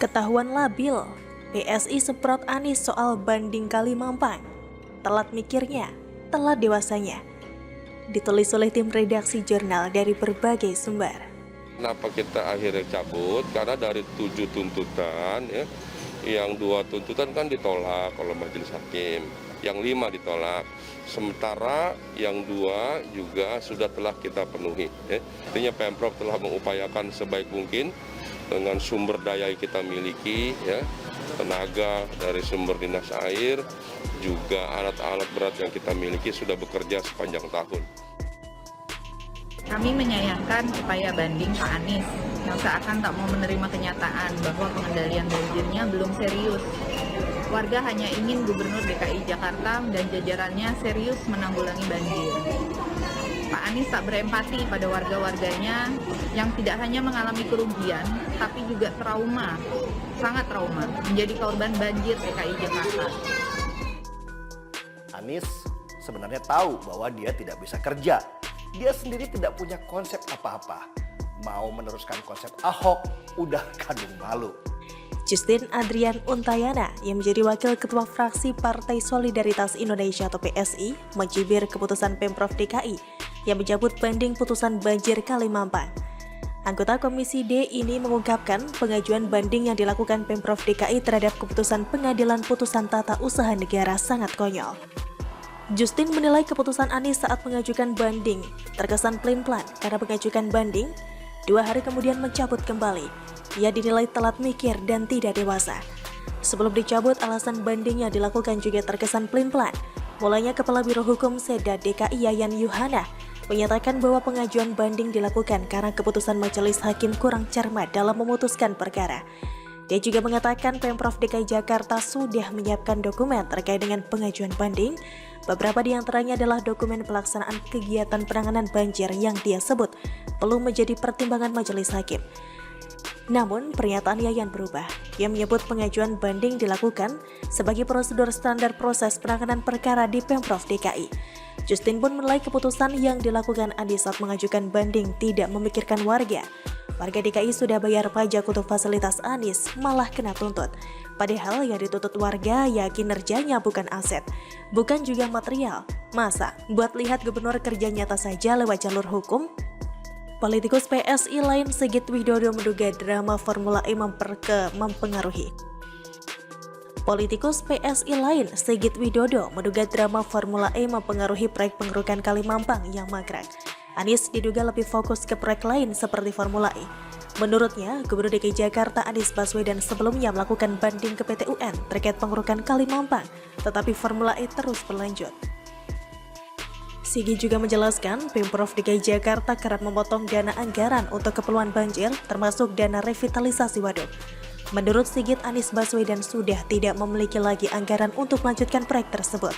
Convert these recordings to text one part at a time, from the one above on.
Ketahuan labil, PSI semprot Anies soal banding Kali Mampang. Telat mikirnya, telat dewasanya. Ditulis oleh tim redaksi jurnal dari berbagai sumber. Kenapa kita akhirnya cabut? Karena dari 7 tuntutan, yang 2 tuntutan kan ditolak oleh majelis hakim, yang 5 ditolak. Sementara yang 2 juga sudah telah kita penuhi. Artinya Pemprov telah mengupayakan sebaik mungkin dengan sumber daya yang kita miliki, tenaga dari sumber dinas air, juga alat-alat berat yang kita miliki sudah bekerja sepanjang tahun. Kami menyayangkan upaya banding Pak Anies yang seakan tak mau menerima kenyataan bahwa pengendalian banjirnya belum serius. Warga hanya ingin Gubernur DKI Jakarta dan jajarannya serius menanggulangi banjir. Pak Anies tak berempati pada warga-warganya yang tidak hanya mengalami kerugian, tapi juga trauma, sangat trauma, menjadi korban banjir DKI Jakarta. Anies sebenarnya tahu bahwa dia tidak bisa kerja. Dia sendiri tidak punya konsep apa-apa. Mau meneruskan konsep Ahok, udah kadung malu. Justin Adrian Untayana yang menjadi wakil ketua fraksi Partai Solidaritas Indonesia atau PSI mencibir keputusan Pemprov DKI yang mencabut banding putusan banjir Kali Mampang. Anggota Komisi D ini mengungkapkan pengajuan banding yang dilakukan Pemprov DKI terhadap keputusan Pengadilan Putusan Tata Usaha Negara sangat konyol. Justin menilai keputusan Anies saat mengajukan banding terkesan pelin-pelan karena mengajukan banding 2 hari kemudian mencabut kembali. Ia dinilai telat mikir dan tidak dewasa. Sebelum dicabut, alasan banding yang dilakukan juga terkesan pelin-pelan. Mulanya Kepala Biro Hukum Seda DKI Yayan Yuhana menyatakan bahwa pengajuan banding dilakukan karena keputusan majelis hakim kurang cermat dalam memutuskan perkara. Dia juga mengatakan Pemprov DKI Jakarta sudah menyiapkan dokumen terkait dengan pengajuan banding. Beberapa di antaranya adalah dokumen pelaksanaan kegiatan penanganan banjir yang dia sebut perlu menjadi pertimbangan majelis hakim. Namun, pernyataan Yayan berubah. Ia menyebut pengajuan banding dilakukan sebagai prosedur standar proses penanganan perkara di Pemprov DKI. Justin pun menilai keputusan yang dilakukan Anies saat mengajukan banding tidak memikirkan warga. Warga DKI sudah bayar pajak untuk fasilitas Anies, malah kena tuntut. Padahal yang dituntut warga ya kinerjanya bukan aset, bukan juga material. Masa buat lihat gubernur kerja nyata saja lewat jalur hukum? Politikus PSI lain Sigit Widodo menduga drama Formula E mempengaruhi. Politikus PSI lain Sigit Widodo menduga drama Formula E mempengaruhi proyek pengerukan Kali Mampang yang mangkrak. Anies diduga lebih fokus ke proyek lain seperti Formula E. Menurutnya, Gubernur DKI Jakarta Anies Baswedan sebelumnya melakukan banding ke PT UN terkait pengerukan Kali Mampang, tetapi Formula E terus berlanjut. Sigit juga menjelaskan Pemprov DKI Jakarta kerap memotong dana anggaran untuk keperluan banjir, termasuk dana revitalisasi waduk. Menurut Sigit, Anies Baswedan sudah tidak memiliki lagi anggaran untuk melanjutkan proyek tersebut.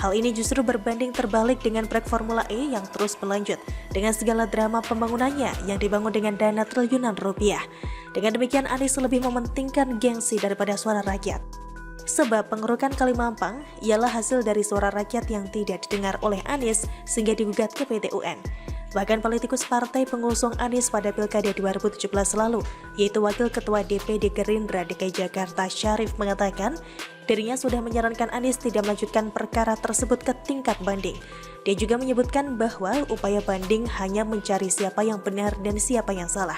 Hal ini justru berbanding terbalik dengan proyek Formula E yang terus berlanjut dengan segala drama pembangunannya yang dibangun dengan dana triliunan rupiah. Dengan demikian, Anies lebih mementingkan gengsi daripada suara rakyat. Sebab pengerukan Kali Mampang ialah hasil dari suara rakyat yang tidak didengar oleh Anies sehingga digugat ke PT UN. Bahkan politikus partai pengusung Anies pada Pilkada 2017 lalu, yaitu Wakil Ketua DPD Gerindra DKI Jakarta Syarif mengatakan dirinya sudah menyarankan Anies tidak melanjutkan perkara tersebut ke tingkat banding. Dia juga menyebutkan bahwa upaya banding hanya mencari siapa yang benar dan siapa yang salah.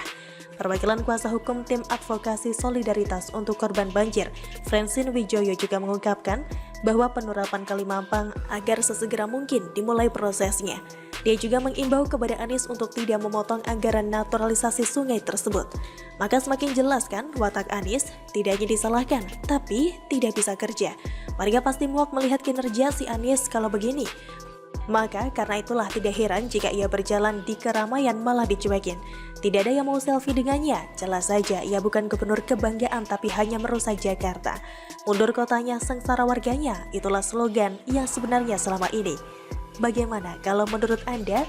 Perwakilan kuasa hukum tim advokasi solidaritas untuk korban banjir, Francine Wijoyo juga mengungkapkan bahwa penerapan Kali Mampang agar sesegera mungkin dimulai prosesnya. Dia juga mengimbau kepada Anies untuk tidak memotong anggaran naturalisasi sungai tersebut. Maka semakin jelas kan watak Anies tidak hanya disalahkan, tapi tidak bisa kerja. Warga pasti muak melihat kinerja si Anies kalau begini. Maka karena itulah tidak heran jika ia berjalan di keramaian malah dicuekin. Tidak ada yang mau selfie dengannya. Jelas saja ia bukan gubernur kebanggaan tapi hanya merusak Jakarta. Mundur kotanya, sengsara warganya. Itulah slogan yang sebenarnya selama ini. Bagaimana kalau menurut Anda?